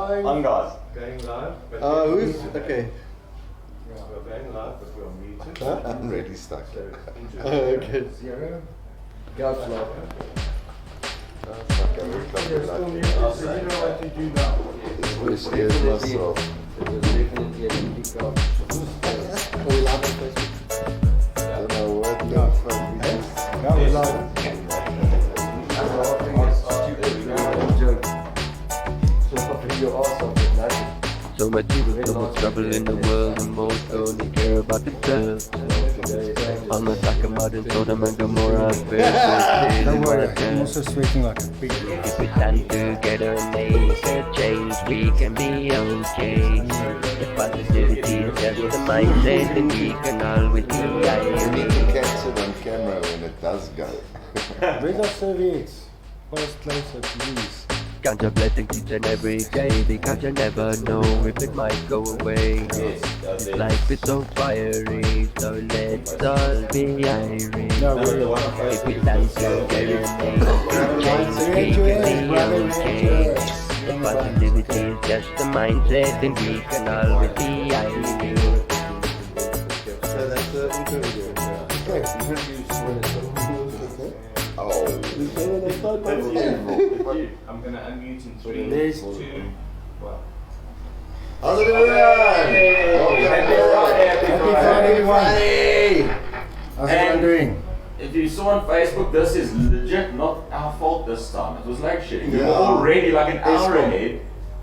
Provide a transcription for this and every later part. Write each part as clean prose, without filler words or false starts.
live. On guys. Going live. Who's okay? We're going live, but we're muted. Huh? I'm really stuck. So into Okay. 0. Go slow. Okay, we're You're still muted, so you know what to do now. Which is myself. It was definitely a big up. Oh, we live on Facebook. I don't know what the fuck we just. No, we live. Joke. So you awesome, but nothing. So much evil, so much trouble in the world, and most only care about themselves. I'm not talking about it, so them and Gomorrah, Don't worry, I'm also sweating like a pig. if we stand together and make a change, we can be okay. The positivity is just the mindset, and we can always be We need irony. to catch it on camera when it does go. Where's our serviettes? Pass closer, please. Count your blessings each and every day, because you never know if it might go away. This life is so fiery, so let's all be irony. No, we're If we stand together and make a change, we can be okay. The positivity is just a mindset, and we can always be irony. So that's the intro video. Okay. Oh. I'm going to unmute in 3, There's 2, 1. How's it going? Happy Friday, Happy Friday, everyone. How's everyone doing? If you saw on Facebook, this is legit not our fault this time. It was load shedding. We were Yeah. already like an hour Eskom. ahead,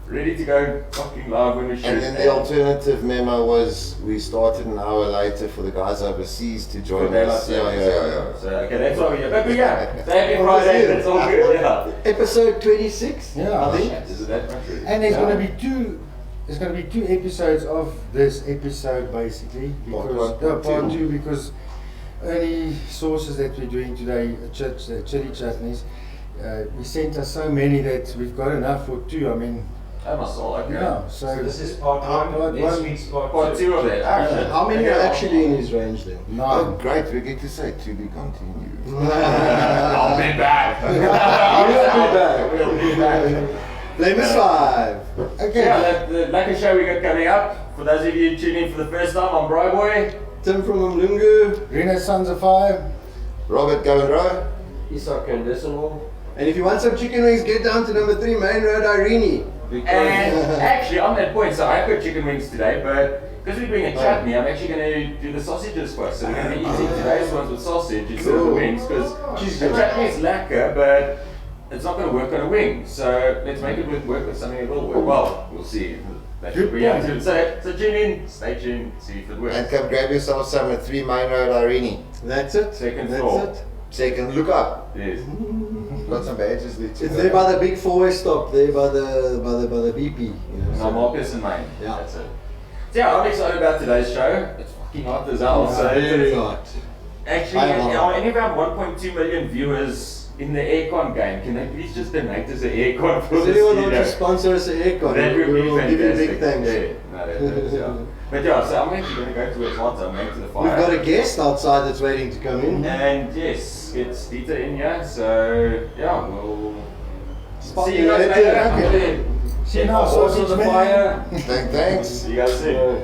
ready to go fucking live when we shoot. And then the alternative memo was we started an hour later for the guys overseas to join us. Yeah. So, okay, that's why we're here. But yeah, so happy Friday, that's all good, yeah. Episode 26. Yeah. I think. Is it that much really? And there's going to be two. There's going to be 2 episodes of this episode, basically, because part 2, because Ernie sauces that we're doing today, the chili chutneys, he sent us so many that we've got enough for 2. I mean, That must all okay. yeah. So So this is part 1, part next one. week's part 2. Part 2 of that, action. How many are Okay. actually in his range then? Oh, 9. great. We get to say to be continued. I'll be back. We'll be back. Blame is 5. Okay. Yeah, the lucky show we got coming up. For those of you tuning in for the first time, I'm Bro Boy. Tim from Mlungu. Rena Sons of Fire. Robert, go and row. Isak and Decimal. And if you want some chicken wings, get down to number 3 Main Road, Irene. And actually, on that point, so I've got chicken wings today, but because we're doing a chutney, I'm actually going to do the sausages first. So we're going to be eating today's ones with sausage instead of the wings, because the chutney is lacquer, but it's not going to work on a wing. So let's make it work with something that will work. Well, we'll see. That should be up to it. So tune in, stay tuned, see if it works. And come grab yourself some at 3 Main Road, Irene. That's it. Second That's floor. it. Second, look up. Yes. Got some badges there too. It's there by the big 4-way stop, there by the BP. You know, No, Marcus and mine. Yeah. That's it. So yeah, I'm excited about today's show. It's fucking hot as hell. So very hot. actually, I am hot. any of our 1.2 million viewers in the aircon game, can they please just donate us an aircon for Does this anyone want to studio? sponsor us an aircon? That would We be will give you fantastic. big thanks. Yeah, no, that is, yeah. But yeah, so I'm actually going to go to where it's hot. So I'm going to the fire. We've got a guest outside that's waiting to come in. And yes, it's Dieter in here. So yeah, we'll Spot see you you guys later. later. Okay. See you now, Also sausage the man. fire. Thanks. See you guys soon.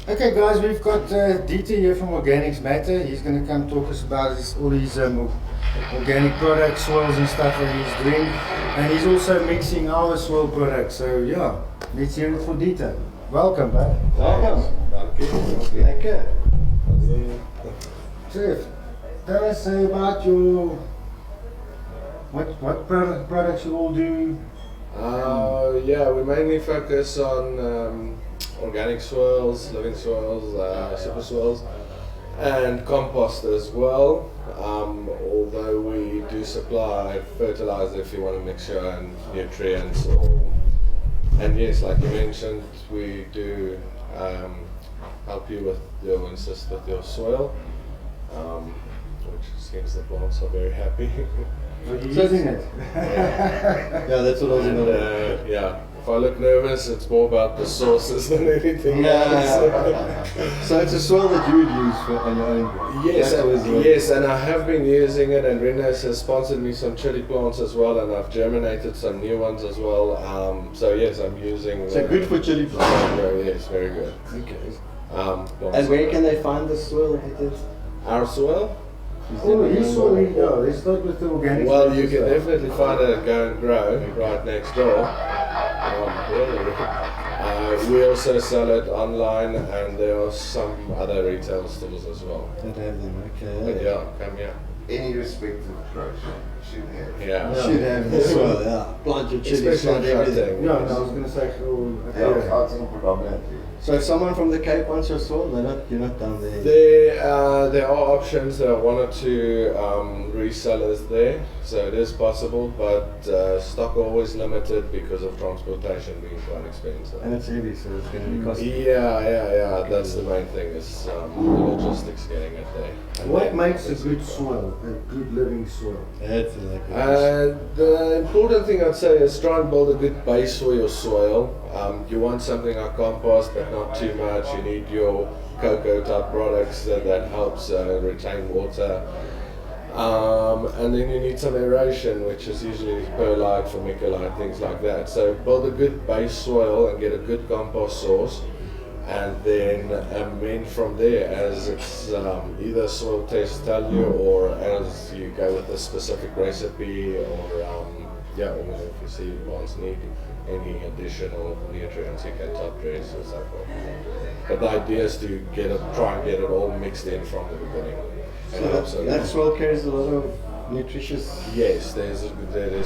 Okay, guys, we've got Dieter here from Organics Matter. He's going to come talk us about all his organic products, soils and stuff that he's doing. And he's also mixing our soil products. So yeah, let's hear it for Dieter. Welcome, bud. Welcome. Lekker. Chef, tell us about your what products you all do. Yeah, we mainly focus on organic soils, living soils, super soils, and compost as well. Although we do supply fertilizer if you want a mixture and nutrients, and yes, like you mentioned, we do help you with assist with your soil, which seems the plants are very happy. Are you So using it? Yeah, that's what I was And, gonna yeah, if I look nervous, it's more about the sources than anything else. So it's a soil that you would use for on your own. Yes, That's always the- yes, and I have been using it, and Renes has sponsored me some chili plants as well, and I've germinated some new ones as well. So yes, I'm using. So good for chili plants. Yes, very good. Okay. Plants And where are- can they find the soil? Our soil? Oh, his soil, yeah. Let's start with the organic. Well, you matter can stuff. definitely find it at Go and Grow right next door. We also sell it online, and there are some other retail stores as well. Don't have them, But okay. yeah, come here. Any respective approach should have. Yeah. Should have the soil, yeah. Plant your chili, Especially plant everything. everything. Yeah, no, I was going to say, Outing predominantly. So if someone from the Cape wants your soil, you're not down there. There are options. There are one or two resellers there, so it is possible, but stock always limited because of transportation being quite expensive. And it's heavy, so it's going to be costly. Yeah. That's the main thing is the logistics getting it there. And what then makes a it's good expensive. soil, a good living soil? That's like The important thing I'd say is try and build a good base for your soil. You want something like compost, but not too much. You need your cocoa type products that helps retain water. And then you need some aeration, which is usually perlite, vermiculite, things like that. So build a good base soil and get a good compost source, and then amend from there as it's either soil tests tell you, or as you go with a specific recipe, or or if you see plants need any additional nutrients, you can top dress or so forth. But the idea is to try and get it all mixed in from the beginning. So that soil carries a lot of nutritious. Yes, there's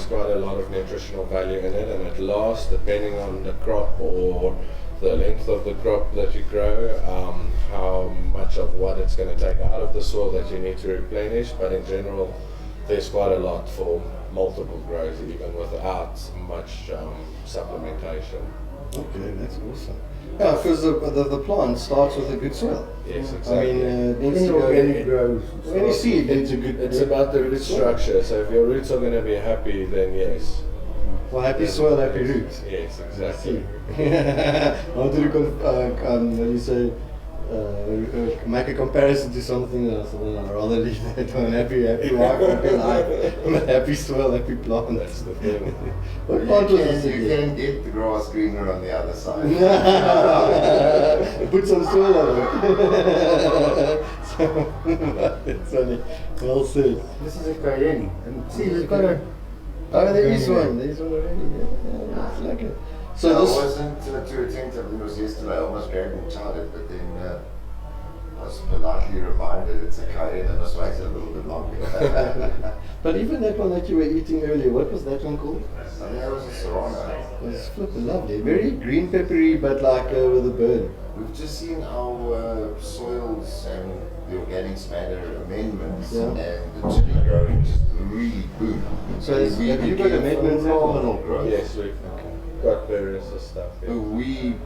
quite a lot of nutritional value in it, and it lasts depending on the crop or the length of the crop that you grow, how much of what it's going to take out of the soil that you need to replenish. But in general, there's quite a lot for multiple grows, even without much supplementation. Okay, that's awesome. Yeah, because the plant starts with a good soil. Yes, I exactly. mean, it needs Any to go. organic grows. Any seed needs a good. It's about the root structure. So if your roots are going to be happy, then yes. Well, happy soil, happy roots. Yes, exactly. I wanted to when you say make a comparison to something else, I'd rather leave that one. Happy wife, happy life, but happy soil, happy plant. That's the thing. What plant was this You again? can get the grass greener on the other side. Put some soil on it. It's funny. Well said. This is a cayenne. And see, we've got a... Oh, there is one. There is one already. Yeah, it's like it. So I this. wasn't too attentive. It was yesterday. I almost grabbed and tried it, but then I was politely reminded it's a cayenne and it's waited a little bit longer. But even that one that you were eating earlier, what was that one called? I think that was a serrano. It was flippin' lovely. Very green peppery, but like with a burn. We've just seen our soils and the organics matter amendments, Yeah. and the chili growing just really boom. So have you got amendments as well? phenomenal growth. Yes, we've got various stuff. Yeah. We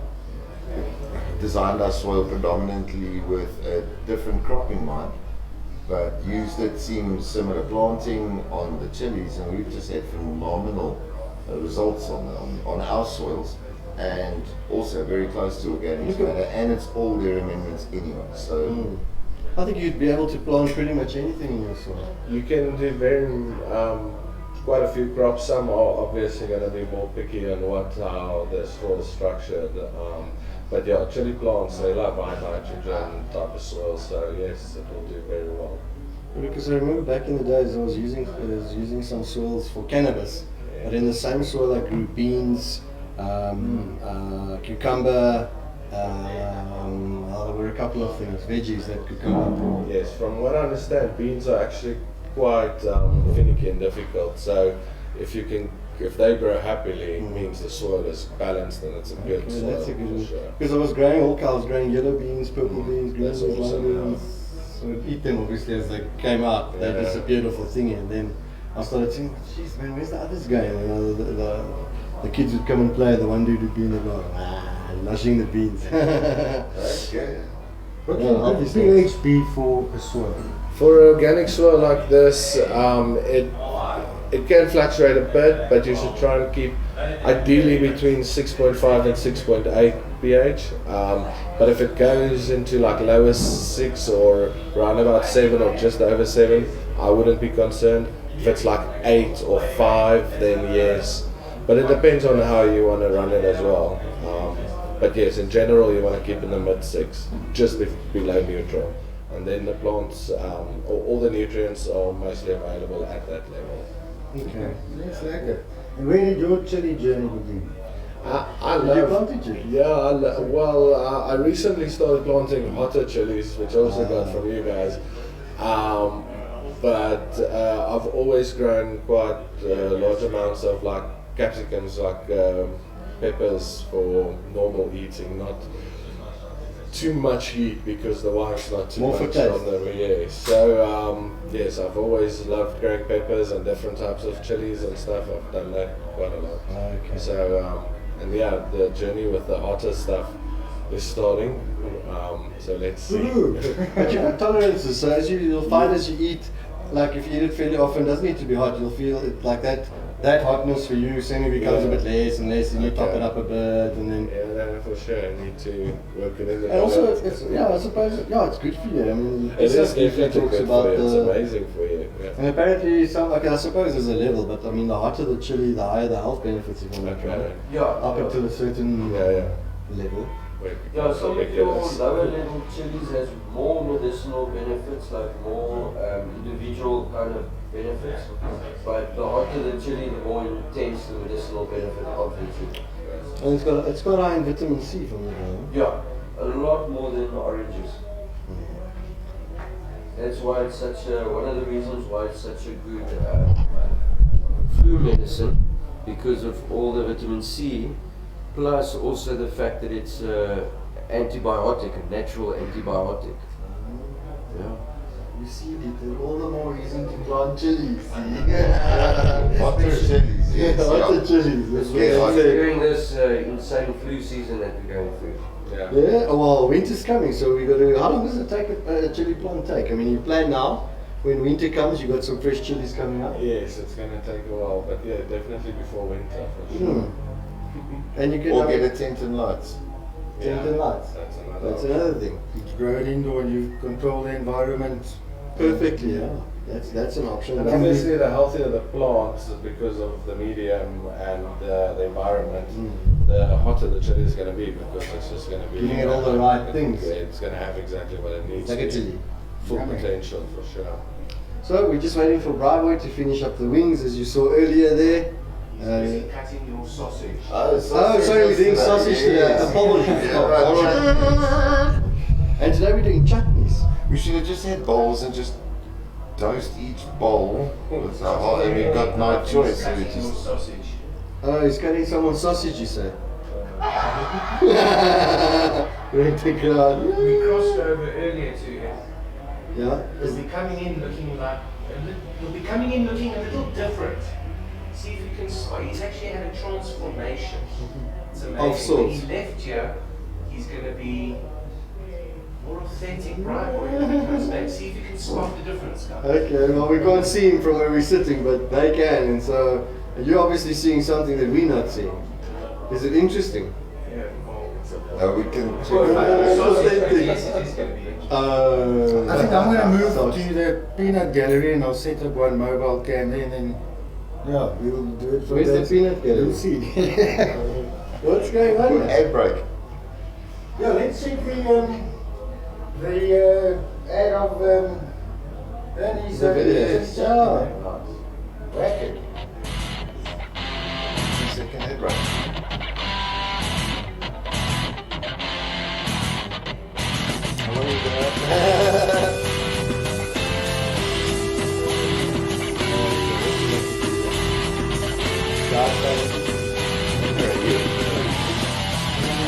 designed our soil predominantly with a different crop in mind, but used it, seemed similar planting on the chilies, and we've just had phenomenal results on our soils, and also very close to organic matter, and it's all their amendments anyway. So I think you'd be able to plant pretty much anything in your soil. You can do quite a few crops. Some are obviously going to be more picky on how the soil is structured. But yeah, chili plants, they love high nitrogen type of soil, so yes, it will do very well. Because I remember back in the days I was using some soils for cannabis, but in the same soil I grew beans, cucumber, there were a couple of things, veggies that could come up. Yes, from what I understand, beans are actually quite finicky and difficult. So if they grow happily, it means the soil is balanced and it's a good Okay, soil. that's a good one. for sure. Because I was growing yellow beans, purple beans, green That's beans, awesome, lime beans. So I'd eat them obviously as they came out. They're just a beautiful thing. And then I started thinking, geez man, where's the others going? The kids would come and play, the one dude would be in the garden, lushing the beans. that's good. What Yeah, would the obviously. pH be for a soil? For organic soil like this, it can fluctuate a bit, but you should try and keep ideally between 6.5 and 6.8 pH. But if it goes into like lower 6 or around about 7 or just over 7, I wouldn't be concerned. If it's like 8 or 5, then yes. But it depends on how you want to run it as well. But yes, in general, you want to keep in the mid 6, just below neutral. And then the plants, all the nutrients are mostly available at that level. Okay, that's lekker. And where did your chili journey begin? I You love. planted chili? Yeah, I recently started planting hotter chilies, which I also got from you guys. But I've always grown quite large amounts of like capsicums, like peppers for normal eating, not too much heat because the wife's not too More for much taste. on the yeah. So yes, I've always loved growing peppers and different types of chilies and stuff. I've done that quite a lot. Okay. So and yeah, the journey with the hotter stuff is starting. So let's see. But you've got tolerances, so you'll find as you eat, like if you eat it fairly often, it doesn't need to be hot, you'll feel it like that hotness for you suddenly becomes a bit less and less, and you top it up a bit, and then. Yeah, no, for sure. I need to work it in the And also, balance. it's, yeah, I suppose, yeah, it's good for you. I mean, It is usually definitely talks good about for you. It's the. amazing for you. Yeah. And apparently, I suppose there's a level, but I mean, the hotter the chili, the higher the health benefits, if you want to Okay. Yeah. up until a certain Yeah. level. Yeah, some of your Ridiculous. lower level chilies has more medicinal benefits, like more individual kind of benefits. But the hotter the chili, the more intense the medicinal benefit of the chili. And it's got high in vitamin C from the Yeah, a lot more than the oranges. That's why it's such a, one of the reasons why it's such a good flu medicine, because of all the vitamin C, plus also the fact that it's antibiotic, a natural antibiotic. Yeah. You see, all the more reason to plant chilies. Hotter chilies, yes. Hotter chilies. That's what Yeah, they say. During this insane flu season that we're going through. Yeah. Yeah, well, winter's coming, so we got to. How long does it take a chili plant take? I mean, you plan now. When winter comes, you got some fresh chilies coming up. Yes, it's going to take a while, but yeah, definitely before winter for sure. And you can Or have get a tent and lights. tent and lights. That's another. That's another thing. You grow it indoor, you control the environment. Perfectly, yeah. That's an option. And obviously, the healthier the plants, because of the medium and the environment, the hotter the chili is going to be, because it's just going to be Giving it all the right things. It's going to have exactly what it needs. Like a to. chili. Full Yummy. potential for sure. So we're just waiting for Bravo to finish up the wings, as you saw earlier there. Cutting your sausage. Oh, sorry, we're doing sausage today. Apologies. Yeah, right, All right. And today we're doing chutneys. We should have just had bowls and just dosed each bowl with a whole, and we've got no choice. So we Cutting your just, sausage. Oh, he's cutting someone's sausage, you say? We're going to take it out. We crossed over earlier to it. Yeah? You'll be coming in looking like you'll be coming in looking a little different. See if you can spot. He's actually had a transformation. It's amazing. Of sorts. When he left here, he's going to be more authentic, right? When he comes back, see if you can spot the difference, guys. Okay, well, we can't see him from where we're sitting, but they can. And so you're obviously seeing something that we're not seeing. Is it interesting? Yeah, well, we can check Yeah. sausage, yes, it is going to be. I think I'm going to move Sauce. to the peanut gallery and I'll set up one mobile cam there and then, yeah, we'll do it from Where's there. the peanut gallery? We'll see. What's going on? Good ad break. Yeah, let's check the ad of Ernie's The videos. yeah. Racket. Second ad break. How long is that?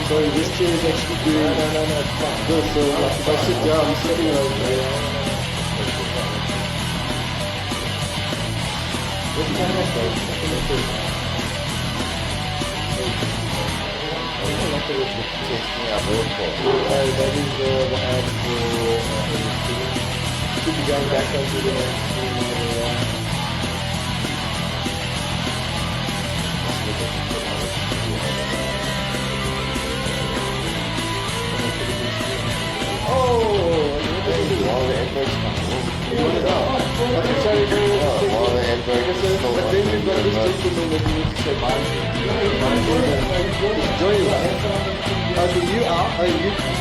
Sorry, this chair is actually doing it's fine. Good, so like if I sit down, I'm sitting over there. What's my next one? That is the ad for should be going back onto the next screen. All the hamburgers are still But then you've got this gentleman that you need to say bye to. Enjoy your life. So you are, you just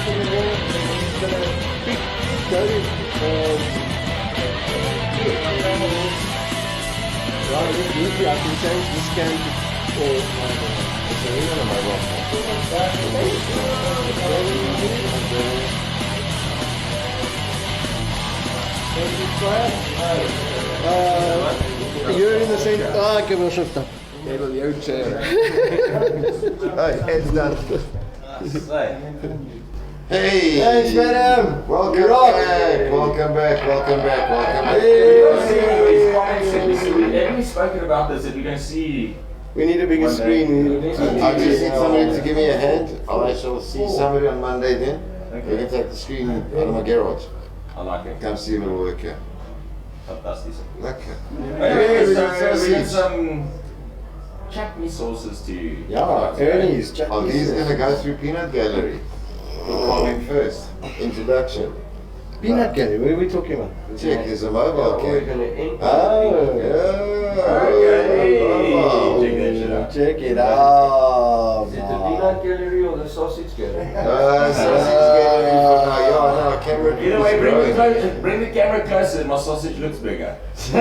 gonna pick, go right, usually I can change the scan to it's a real mobile you're in the same. Ah, ek heb een shift up. Oh, it's done. Hey! Thanks, madam. Welcome You're on. back! Welcome back! Welcome back! Welcome back! We've spoken about this, that we're going to see. We need a bigger One day. screen. I just need somebody to give me a hand. I shall see somebody on Monday then. We can take the screen out of my garage. I like it. Come see if it'll work here. Fantastic. Okay. Okay, we so got we got sausage. some chutney sauces to. Yeah, Ernie's. Oh, these are going to go through Peanut Gallery. Coming first. Introduction. Peanut gallery, what are we talking about? Check, there's a mobile We're cam. gonna end. Oh, Yeah. check it out. Is it the peanut gallery or the sausage gallery? Sausage gallery for now. Yeah, no, camera. Either way, is growing. bring the camera closer, my sausage looks bigger. Zoom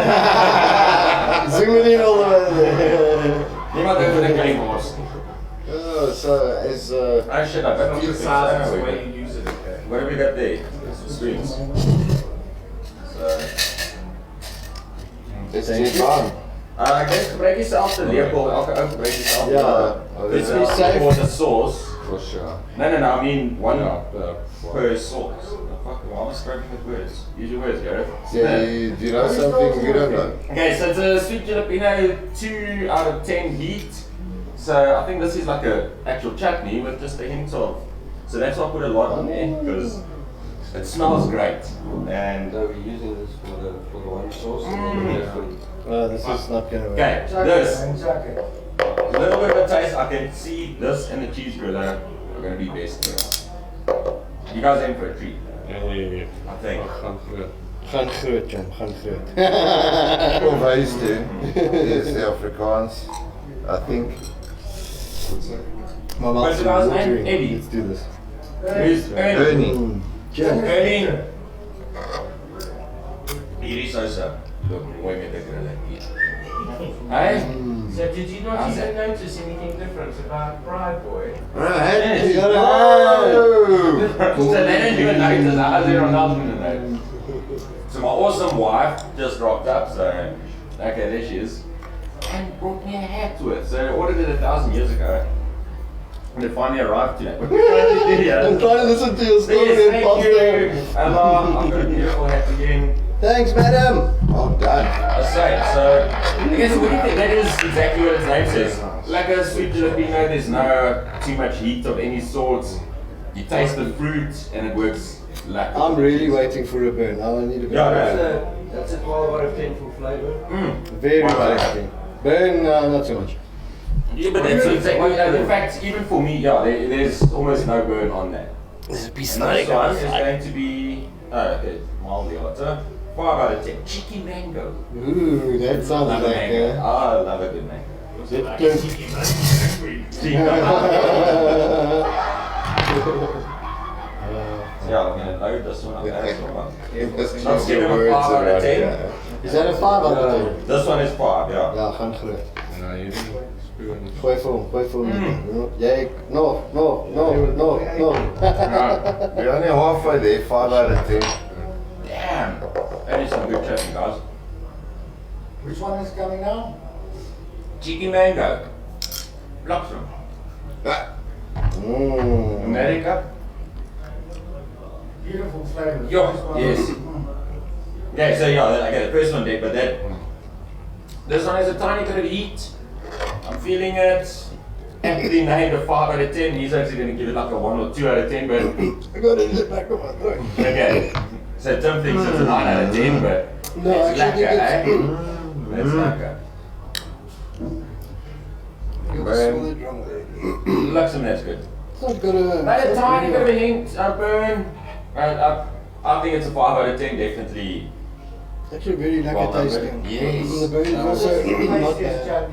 it in all the way there. You might go for the game horse. Oh, so as Oh shit, I got Not the size, it's the way you use it. Okay. What have we got there? Screens. So, it's check on. ek dink gebruik jeself te lepel, elke ou gebruik jeself. Ja, Dis be safe. for the sauce. For sure. No, I mean one per sauce. Fuck, why am I struggling with words? Use your words, Gareth. Yeah, do you know something we don't know? Okay, so it's a sweet jalapeno 2 out of 10 heat. So I think this is like a actual chutney with just a hint of. So that's why I put a lot on there because it smells great. And So we're using this for the one sauce. and the different- This is not gonna work. okay, this a little bit of a taste. I can see this and the cheese griller are gonna be best for us. You guys in for a treat, I think. Gaan groot, Jan, gaan groot. Of I used to. Yes, the Afrikaans. I think. My What's mouth's the guy's name? watering. Eddie. Let's do this. Who's Ernie? Ernie. Ernie. Hierdie sousa loop mooi met 'n grilletjie. Hey? So did you not even notice anything different about Pride Boy? You got So they didn't even notice. I was there on Nelson tonight. So my awesome wife just rocked up, so okay, there she is. And brought me a hat with. So I ordered it 1,000 years ago. And it finally arrived today. What are you trying to do here? I'm trying to listen to your story Yes, and thank you. pass Hello, I've got a beautiful hat again. Thanks, madam. Well done. I say, so I guess what do you think? That is exactly what its name says. Like a sweet jalapeno, there's no too much heat of any sort. You taste the fruit and it works like I'm really waiting for a burn. I need a burn. Yeah, That's a 12 out of 10 for flavor. Very Wow. tasty. Burn, not so much. Yeah, but that's exactly, in fact, even for me, yeah, there's almost no burn on that. There's a piece And this one is going to be, okay, mildly hotter. 5 out of 10. Cheeky mango. Ooh, that sounds Love a like mango. I love a good mango. that close. Yeah, I'm going to load this one up. That's the one. Just I'll use give your him a words 5 out of around 10. here. Is that a 5 out of 10? This one is 5, yeah. Ja, gaan groot. No, you didn't spoon. Gooi vir hom. Jy, no. We're only halfway there, 5 out of 10. Damn. That is some good chutney, guys. Which one is coming now? Cheeky mango. Blossom. America. Beautiful flavor. Yo, yes. Okay, so yeah, okay, the first one did, but this one has a tiny bit of heat. I'm feeling it. Anthony named a 5 out of 10. He's actually going to give it like a 1 or 2 out of 10, but I got it in the back of my throat. okay. So Tim thinks it's a 9 out of 10, but No, it's actually, lekker, it's- eh? That's lekker. Looks and that's good. It's not got a... But a tiny bit of a hint, a burn. I think it's a 5 out of 10, definitely It's actually very Well lekker done, tasting. yes. The burger is also not bad.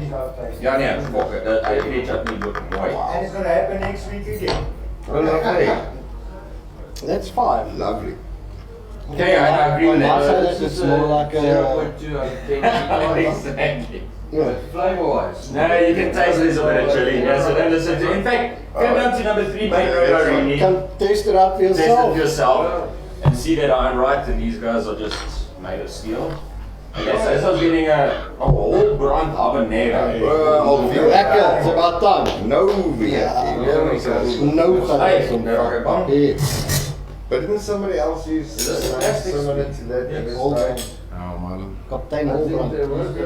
Ja, nee, fuck it. Dat die chutney look mooi. And it's gonna happen next week again. Oh, lovely. That's 5. Lovely. Okay, I agree with I that. say that it's more like a... 0.2 out of 10. Exactly. Yeah. Flavor wise. No, you can taste there's a bit of chili. Yeah, so then listen to, in fact, come down to number 3, make Ernie. Come taste it out for Test it yourself. yourself and see that I'm right and these guys are just made of steel. Okay, so this was getting a whole brand habanero. Lekker, it's about time. No, No Hey, gaan okay, bang. Yeah. But didn't somebody else use Is this something plastic? similar to that? Yes. this Hold time? Oh man. Kaptein I think Holbrand. there was the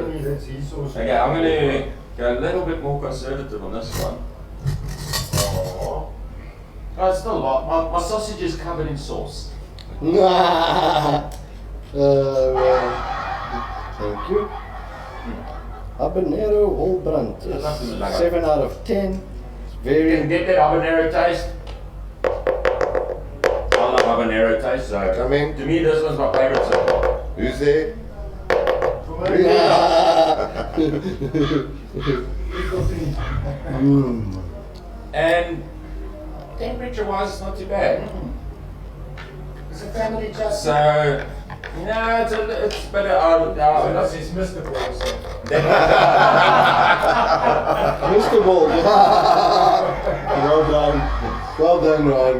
Okay, I'm going to go a little bit more conservative on this one. Oh, it's still a lot. My sausage is covered in sauce. Thank you. Habanero Holbrand. Yes. 7 out of 10. It's You can very... get that habanero taste. I love habanero taste, so Come in. to me this one's my favorite so far. Who's there? And temperature wise it's not too bad. It's a family just. So no, it's better. It's Mr. Ball, so. Mr. Ball. Well done. Well done, Ryan.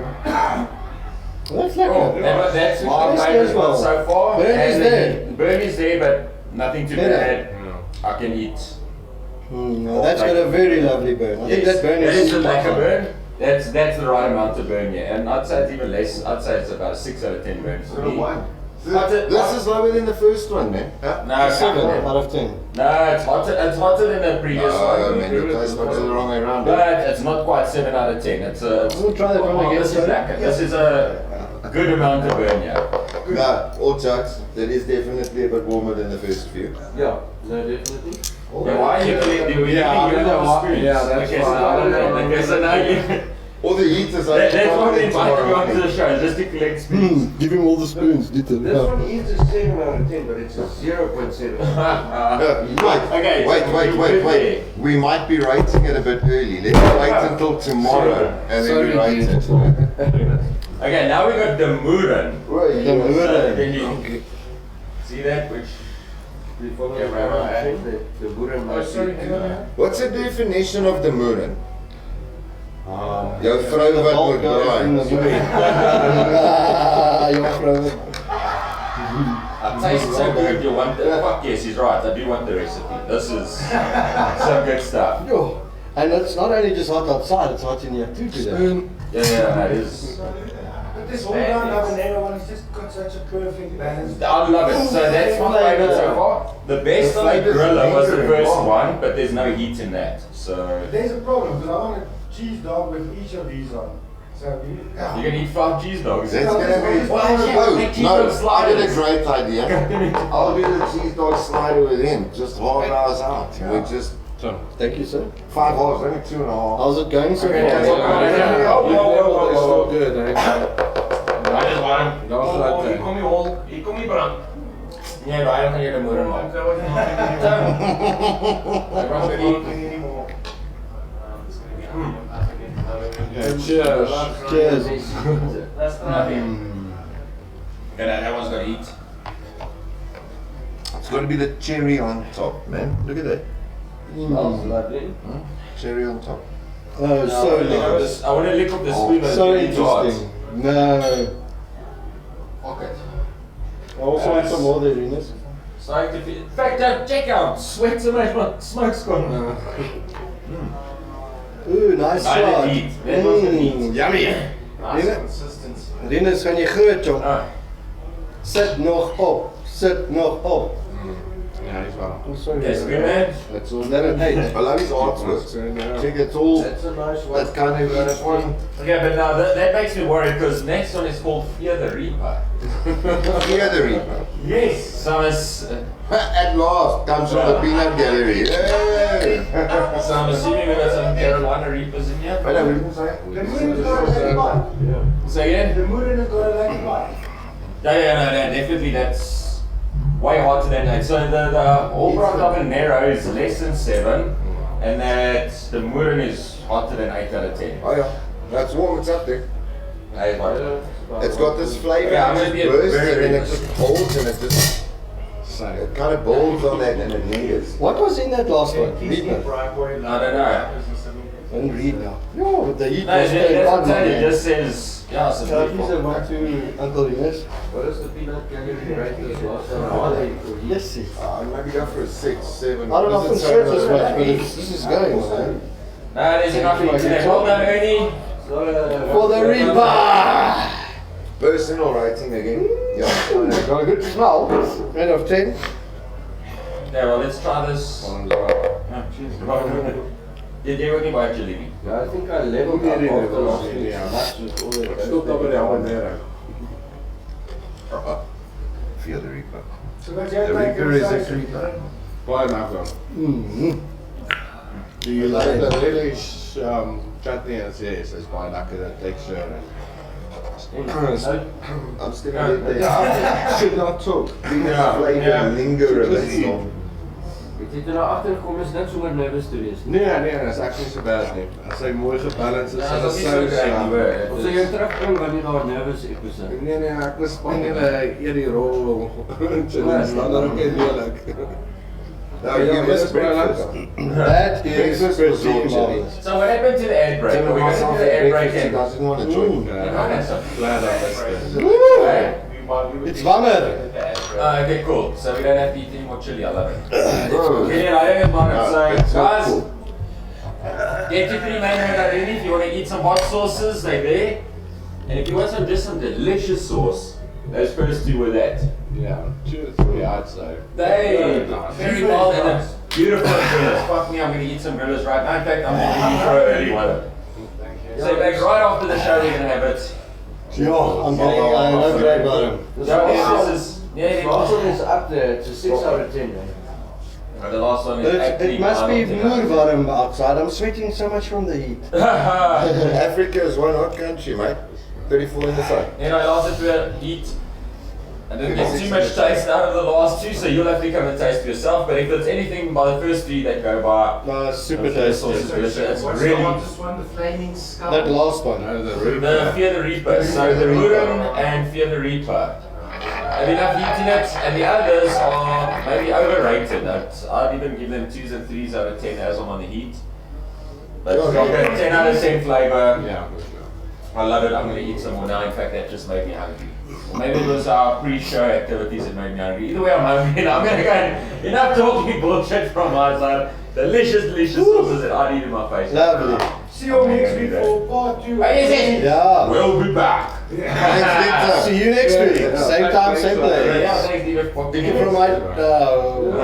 That's lekker. That's my Tasty favorite as well. one so far. Bernie's And there. Bernie's there, but nothing too Better. bad. I can eat. No, that's got a very lovely burn. I think Yes, that burn that is is a spot lekker on. burn. That's the right amount of burn, yeah. And I'd say it's even less. I'd say it's about a 6 out of 10 burn for me. This is lower than the first one, man. Huh? No, 7 out of 10. No, it's hotter than the previous Oh, one. man, your taste buds are the wrong way around. But it's not quite 7 out of 10. It's a. We'll try that one again, This is sir. lekker. This is a good amount of burn, yeah. No, all jokes. That is definitely a bit warmer than the first few. Yeah, no, definitely. Yeah, why are you clear? I don't know why. Yeah, that's okay, so why. I don't know. Okay, so now you. All the heat is That's why we invited you tomorrow onto the morning. show, just to collect spoons. Give him all the spoons, did This one is a 7 out of 10, but it's a 0.7. Wait. We might be rating it a bit early. Let's wait until tomorrow and then we rate it. Okay, now we got the Muren. Can you see that? Which We follow Yeah, right. the Buddha What's the definition of the Muren? Jou The vrou wat bulk moet goes in the braai. movie. Your vrou. it tastes so good. You want the fuck yes, he's right. I do want the recipe. This is some good stuff. Yo. And it's not only just hot outside, it's hot in here too today. Yeah, it is. But this whole round habanero one has just got such a perfect balance. I love it. So that's my favorite so far. The best on the griller was the first one, but there's no heat in that. So There's a problem because I want a cheese dog with each of these on. So you can eat 5 cheese dogs. That's gonna be. Well, actually, make cheese dog No, I did a sliders. great idea. I'll do the cheese dog slider with him. Just half hours out. We just Thank you, sir. 5 hours, only 2.5. How's it going so Okay, far? that's all right. It's so good, eh? I just want him. Dat was leuk, hè? Kom je hol, hier kom je brand. Nee, wij gaan hier de moeder maken. Cheers. Cheers. Okay, that one's gonna eat. It's got to be the cherry on top, man. Look at that. Smells lovely. Cherry on top. Oh, so nice. I want to lick up the spoon. but So it's hot. interesting. No. Okay. I also want some more there, Rinus. Starting to feel. In fact, check out. Sweat's amazing. Smoke's gone. Ooh, nice I shot. didn't eat. That was the meat. Yummy. Nice consistency. Rinus, gaan je groot, jong. Ah. Sit nog op. Sit nog op. Ja, die is wel. Oh, sorry. Yes, good man. That's all. Let it hate. I love his artwork. Check it's all That's a nice one. that kind of uniform. Okay, but now that makes me worried because next one is called Fear the Reaper. Fear the Reaper. Yes. So it's. At last comes from the peanut gallery. Yay! So I'm assuming we got some Carolina Reapers in here. Wait, what did you say? the moon has got a lekker bite. Say again? The moon has got a lekker bite. Yeah, no, definitely that's. way hotter than 8. So the whole brown habanero is less than 7, and that the Murin is hotter than 8 out of 10. Oh yeah, that's warm. It's up there. It's got this flavor. Yeah, I'm it gonna be just bursts very, and then very it just holds and it just it kind of builds on that and it lingers. What was in that last one? Please Read keep right where you I don't know. and read now. No, but the heat No, was it going on. it just says, yeah, it's Can I a please have one to Uncle Ines? What is the peanut gallery rate this last time? Yes, sir. Maybe go for a 6, 7. I don't know if Because it's it's as so much, but this is going, man. No, there's enough heat today. Well done, Ernie. For the Reaper! Personal rating again. Yeah. Got a good smell. 10 of 10. Yeah, well, let's try this. Did everything by Chilli? Yeah, I think I leveled up after last week's nuts with all the Stop over there on there. Feel the Reaper. So wat The jy Reaper is a creeper. Baie lekker. Do you Like like the it? relish chutney as is baie lekker texture. I'm still going to get Should not talk. the flavor linger a little. Het jy toe na agtergekom is net so oor nervous te wees? Nee, dat is actually so bad nie. As hy mooi gebalance is, Ja, en dat is sou nie so gek Of sal jy terugbring wanneer daar nervous episode? Nee, ek was bang eet die rol. Chilli's dan ook eerlik. Nou, you missed breakfast. That is Breakfast was all chilies. So what happened to the ad break? Are we going to do the ad break I in? didn't want to join. Glad I missed it. Hey. It's warmer. Okay, cool. So we don't have to eat any more chili. I love it. Bro. Brilliant. I don't mind it. So, It's so guys, cool. get your 3 main already. If you want to eat some hot sauces, they're there. And if you want just some delicious sauce, those first 2 were that. Yeah, 2 or 3 I'd say. They very mild and it's beautiful gorillas. Fuck me, I'm going to eat some gorillas right now. In fact, I'm going to throw early one. So back right after the show, we're going to have it. Yeah, I'm getting I love that bottom. This is The last one is up there, it's a 6 out of 10. the last one is But actually it must be 9 out of 10. more warm outside. I'm sweating so much from the heat. Africa is one hot country, mate. 34 in the sun. You know, I also to eat. I didn't get too much taste out of the last 2, so you'll have to come and taste for yourself. But if it's anything by the first 3 that go by, No, super the tasty. sauce is delicious. It's What's the really hottest one? The flaming skull. That last one. the Fear the Reaper. So the Murin and Fear the Reaper have enough heat in it, and the others are maybe overrated. I'd even give them 2s and 3s out of 10 as I'm on the heat. But it's got a 10 out of 10 flavor. Yeah. I love it. I'm going to eat some more now. In fact, that just made me hungry. Or maybe it was our pre-show activities that made me hungry. Either way, I'm hungry now. I'm going to go. Enough talking bullshit from my side. Delicious sauces that I'd eat in my face. Lovely. See you next week for part 2. Oh, yes. Yeah. We'll be back. See you next week. Same time, same place. Yeah, thanks, David. Thank you for my.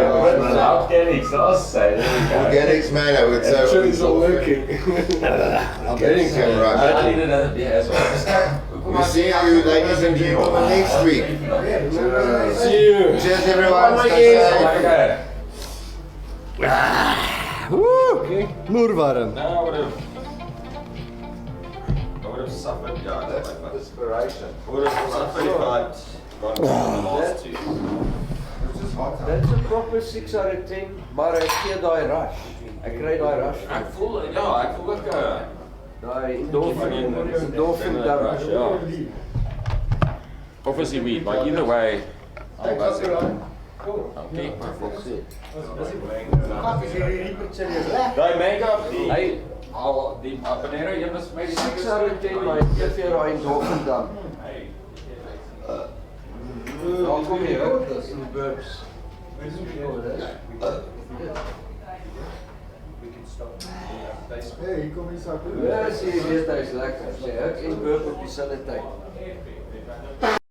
Organics, I'll say. There we go. Organics, man, I would say. Chili's all working. I'm Getting getting some right. I need another beer as well. We'll see you, ladies and gentlemen, next week. See you. Cheers, everyone. Stay safe. Okay. Woo! More warm. Now I would have suffered, yeah, that's my fun. Inspiration. I would have suffered if I'd gone for the last 2. That's a proper 6 out of 10, maar ek gee daai rush. Ek kry daai rush. Ek voel like a Daai endorphin dump. yeah. Obviously weed, but either way, I'm buzzing. Okay. Daai make-up, die habanero, jy mos maybe 6 out of 10, maar ek gee vir jou daai endorphin dump. Daar kom jy ook, dis in burps. Hey, kom eens uit. Ja, sê jy weet hy is lekker. Sê ek en burp op dieselfde tyd.